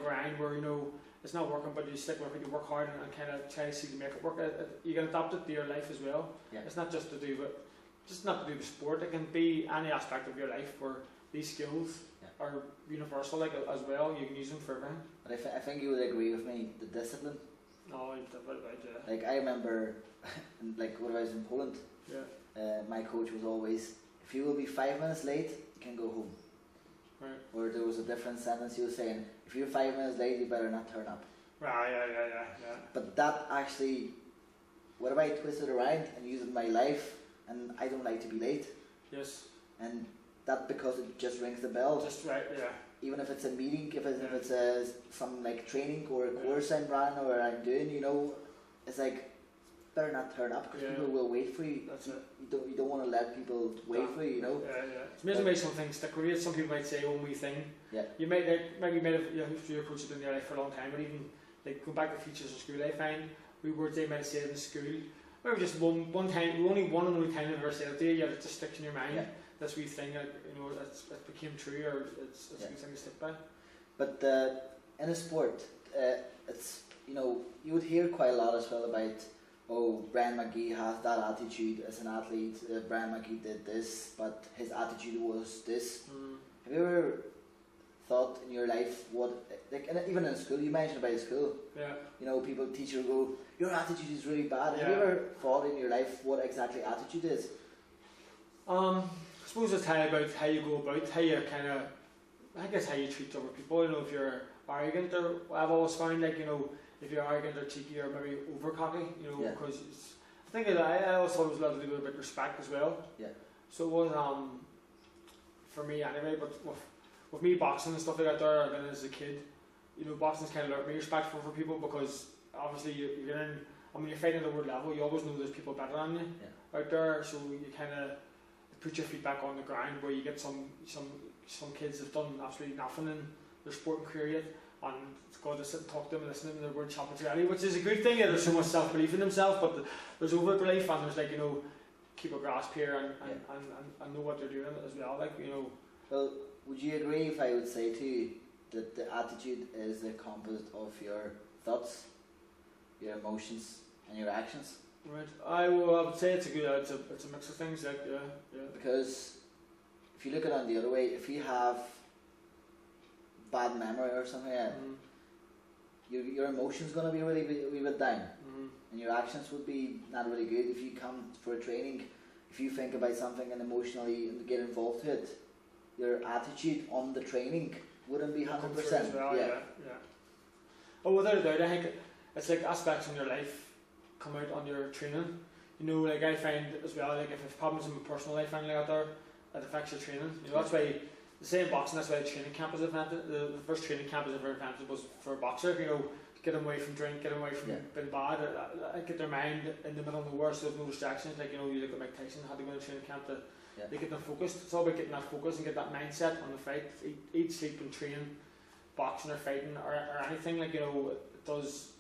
grind where, you know, it's not working, but you stick with it, you work hard and kind of try to see to make it work. You can adapt it to your life as well. Yeah. It's not just to do with, not to do with sport. It can be any aspect of your life where these skills are universal, like, as well. You can use them for everything. But I think you would agree with me, the discipline. No, yeah. Like, I remember, like, when I was in Poland, my coach was always, if you will be 5 minutes late, you can go home. Right. Or there was a different sentence he was saying, if you're 5 minutes late, you better not turn up. Right, yeah. But that actually, what if I twist it around and use it in my life, and I don't like to be late? Yes. And that because it just rings the bell. Just right, yeah. Even if it's a meeting, if it's some like training or a course I'm running or I'm doing, you know, it's like, better not turn up because people will wait for you. That's it. You don't want to let people wait for you, you know. Yeah. It's amazing the way some things stick with you. Some people might say one wee thing. Yeah. You might maybe your coach has been in your life for a long time, but even like going back to features of school, I find words they might have said in school. Maybe just one time, only one and only time I've ever said it to you, yet it just sticks in your mind. Yeah. This wee thing, you know, it became true, or it's a good thing to stick by. But in a sport, it's, you know, you would hear quite a lot as well about, oh, Brian Magee has that attitude as an athlete. Brian Magee did this, but his attitude was this. Have you ever thought in your life what, like, even in school, you mentioned about school. Yeah. You know, people, teacher go, your attitude is really bad. Have you ever thought in your life what exactly attitude is? I suppose it's about how you go about, how you kind of, I guess how you treat other people. You know, if you're arrogant, or I've always found, like, you know, if you're arrogant or cheeky or maybe over cocky, you know, because I think that I also thought it was a lot to do with respect as well. Yeah. So it was for me anyway. But with me boxing and stuff like that, there again as a kid, you know, boxing's kind of learned me respect for people, because obviously you're in. I mean, you're fighting at the world level. You always know there's people better than you out there, so you kind of put your feet back on the ground, where you get some kids have done absolutely nothing in their sporting career yet, and it's got to sit and talk to them and listen to them in their world championship rally, which is a good thing. There's so much self-belief in themselves, but there's over-belief, and there's, like, you know, keep a grasp here and know what they're doing as well, like, you know. Well, would you agree if I would say to you that the attitude is the composite of your thoughts, your emotions and your actions? Right. I would say it's a mix of things, like, yeah. Because if you look at it on the other way, if you have bad memory or something like that, your emotions going to be really bit down, and your actions would be not really good. If you come for a training, if you think about something and emotionally get involved with it, your attitude on the training wouldn't be 100%. Well, yeah. Oh, without a doubt, I think it's like aspects in your life come out on your training. You know, like, I find as well, like, if there's problems in my personal life and like out there, it affects your training. You know, that's why the same boxing, that's why the training camp was invented. The first training camp was ever invented was for a boxer, you know, to get them away from drink, get them away from being bad, get their mind in the middle of nowhere, so there's no distractions. Like, you know, you look at Mike Tyson, had to go to training camp to they get them focused. It's all about getting that focus and get that mindset on the fight. Eat, sleep and train, boxing or fighting or anything, like, you know, it does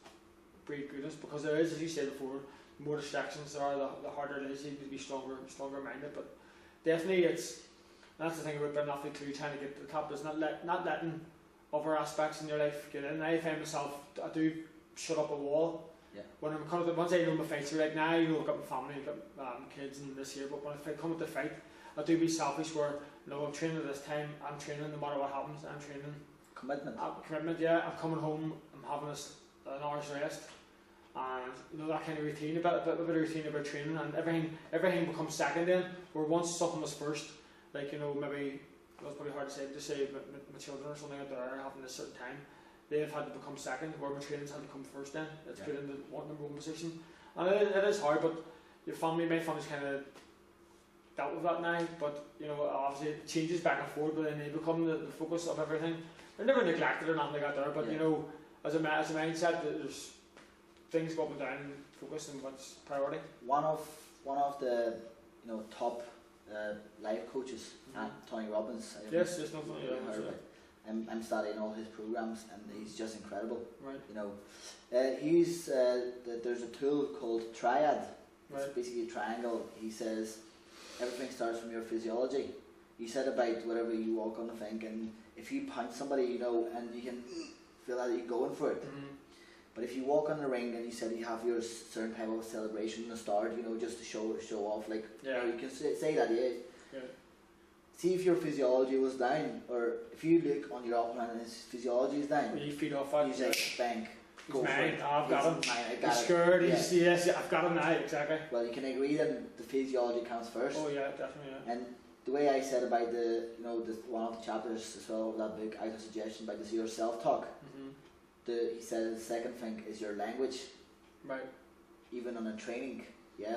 breed goodness, because there is, as you said before, the more distractions there are, the harder it is. You need to be stronger minded. But definitely that's the thing about being an athlete too, trying to get to the top, is not letting other aspects in your life get in. I find myself, I do shut up a wall. When I'm coming to, once I know my fights are right now, you know, I've got my family, I've got my kids and this year, but when I come to the fight, I do be selfish where, you know, I'm training at this time, I'm training no matter what happens, I'm training. Commitment, yeah. I'm coming home, I'm having an hour's rest, and, you know, that kind of routine, a bit of routine about training, and everything becomes second then, where once something was first, like, you know, maybe, it was probably hard to say, just say my children or something out there having this certain time, they've had to become second, where my training's had to come first then. It's put in the number one position. And it is hard, but my family's kind of dealt with that now, but, you know, obviously it changes back and forth, but then they become the focus of everything. They're never neglected or nothing like that there, but, you know, as a mindset, there's things go up and down and focus on what's priority. One of the, you know, top life coaches, Tony Robbins. Yes, nothing. I'm studying all his programs, and he's just incredible. Right. You know, there's a tool called Triad. It's basically a triangle. He says everything starts from your physiology. He said about whatever you walk on the thing, and if you punch somebody, you know, and you can feel that you're going for it. Mm-hmm. But if you walk on the ring and you said you have your certain type of celebration in the start, you know, just to show off, like, Yeah. you can say that, yeah. Yeah. See if your physiology was down, or if you look on your opponent and his physiology is down, When you feed off that, you say, bang, go for mine. it. I've got him. Mine, I He's got it. scared. Yeah. Yes, I've got him now. Exactly. Well, you can agree that the physiology comes first. Oh yeah, definitely. Yeah. And the way I said about the, you know, the one of the chapters as well, that book, Out of Suggestion, about this your self-talk. Mm-hmm. He said the second thing is your language. Right. Even on a training, yeah.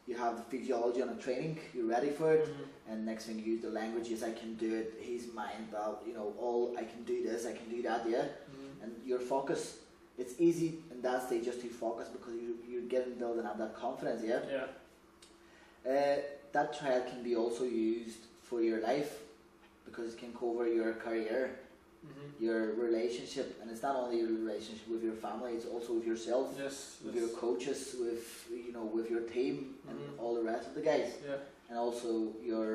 You have the physiology on a training, you're ready for it, Mm-hmm. and next thing you use the language is I can do it, he's mine, but you know, all I can do this, I can do that, yeah. Mm-hmm. And your focus, it's easy in that stage just to focus because you're getting building up that confidence, yeah. Yeah. That trial can be also used for your life because it can cover your career, Mm-hmm. your relationship, and it's not only your relationship with your family, it's also with yourself, Yes. with your coaches, with, you know, with your team and Mhm. all the rest of the guys, Yeah. and also your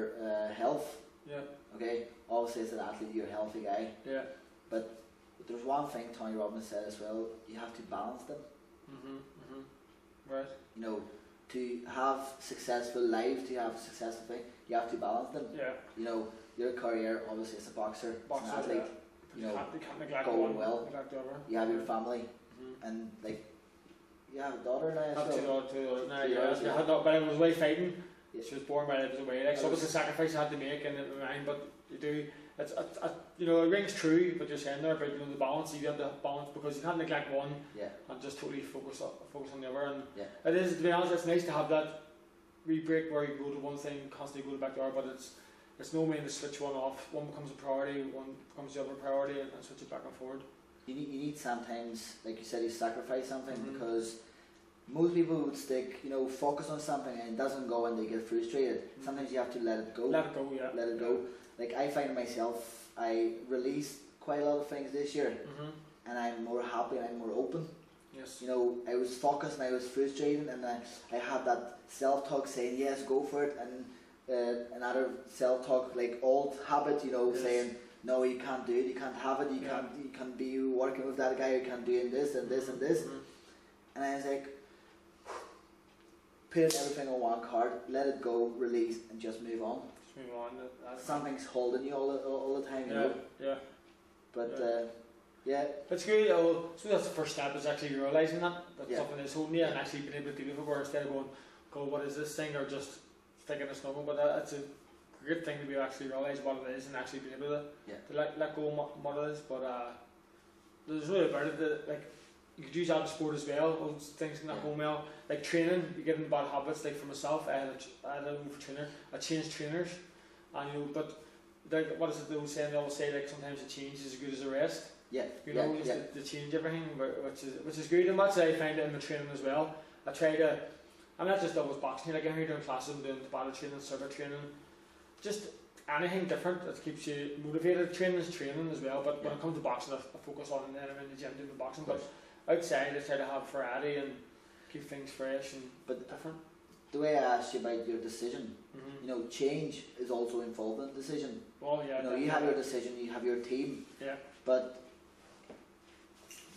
health. Yeah. Okay, obviously as an athlete you're a healthy guy, Yeah. but there's one thing Tony Robbins said as well, you have to balance them. Mm-hmm. Mm-hmm. Right. You know, to have successful lives, to have successful thing, you have to balance them. Yeah. You know, your career obviously as a boxer, as an athlete, Yeah. you know, You can't neglect going one. well. Neglect the other. you have your family, Mm-hmm. and like, you have a daughter now as Have well. two daughters now. Two Yeah. daughters, I yeah. had that, but I was away fighting. Yeah. She was born while I was away. Like, so it was a sacrifice I had to make in my mind, but you do. It's you know, it rings true what you're saying there about, you know, the balance. You have to balance because you can't neglect one Yeah. and just totally focus on the other. And Yeah. it is, to be honest, it's nice to have that wee break where you go to one thing, constantly go back to the other. But it's no mean to switch one off. One becomes a priority, one becomes the other priority, and switch it back and forward. You need sometimes, like you said, you sacrifice something Mhm. because most people would stick, you know, focus on something and it doesn't go and they get frustrated. Mhm. Sometimes you have to let it go. Let it go, yeah. Let it go. Like I find myself, I released quite a lot of things this year, Mm-hmm. and I'm more happy and I'm more open. Yes. You know, I was focused and I was frustrated, and I had that self-talk saying yes, go for it, and another self-talk like old habit, you know, Yes. saying no, you can't do it, you can't have it, you Yeah. can't be working with that guy, you can't do this and this and this. Mhm. And I was like, put everything on one card, let it go, release, and just move on. Just move on. Something's holding you all the time, you Yeah. know. Yeah. But Yeah. yeah, It's good. So that's the first step, is actually realising that Yeah. something is holding you, and Yeah. actually being able to deal with it, where instead of going, God, what is this thing, or just sticking a snuggle. But that's a great thing to be actually realise what it is and actually be able to, Yeah. to let go of what it is. But there's really about it that, like, you could use that in sport as well. Those things not Yeah. going well, like training, you get in bad habits. Like for myself, I had a move for trainer. I changed trainers, and you know, but like, what is it they always say? They always say, like, sometimes a change is as good as a rest. yeah, You know, yeah, just to change everything, which is good, and that's how I find it in the training as well. I try to, I'm not just always boxing, like I'm here doing classes, I'm doing battle training, circuit training, just anything different that keeps you motivated. Training is training as well, but when it comes to boxing, I focus on, and then I'm in the gym doing the boxing, but outside I try to have variety and keep things fresh and different. The way I asked you about your decision, Mm-hmm. you know, change is also involved in decision. Well, yeah. You know, you have your decision, you have your team, Yeah. but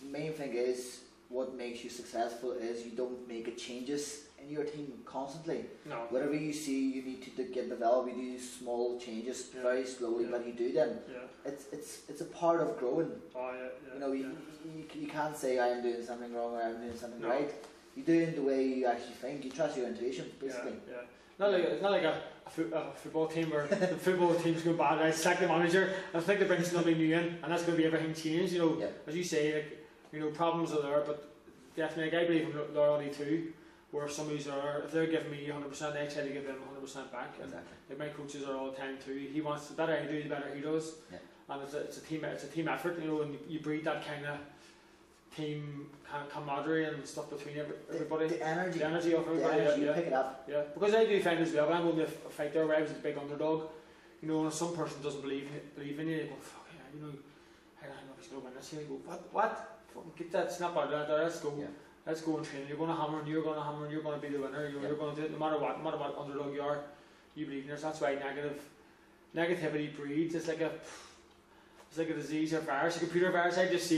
the main thing is what makes you successful is you don't make a changes in your team constantly. No. Whatever you see you need to get developed, you do small changes Yeah. very slowly, Yeah. but you do them. Yeah. It's a part of growing. Oh, yeah. You know, you can't say I am doing something wrong or I am doing something No. right. You do it in the way you actually think. You trust your intuition, basically. Yeah. It's not like a football team where the football team's going bad. I sack the manager. I think they bring somebody new in, and that's going to be everything changed. You know, Yeah. as you say, like, you know, problems are there, but definitely, like, I believe in loyalty too. Where if somebody's there, if they're giving me 100%, I try to give them 100% back. And Exactly. like my coaches are all the time too. He wants the better I do, the better he does. Yeah. And it's a team effort. You know, and you breed that kind of team camaraderie and stuff between everybody. The energy. The energy of The everybody. energy, yeah. you pick it up. Yeah, because I do find as well, when I'm going to a fight there where I was a big underdog, you know, when some person doesn't believe in you, they go, fuck yeah, you know, I don't know if he's going to win this here. You go, what? Fucking get that snap out of there, let's go. Yeah. Let's go and train. You're going to hammer and you're going to hammer and you're going to be the winner. You're going to do it no matter what underdog you are, you believe in yourself. That's why negativity breeds. It's like a disease or virus, a computer virus. I just see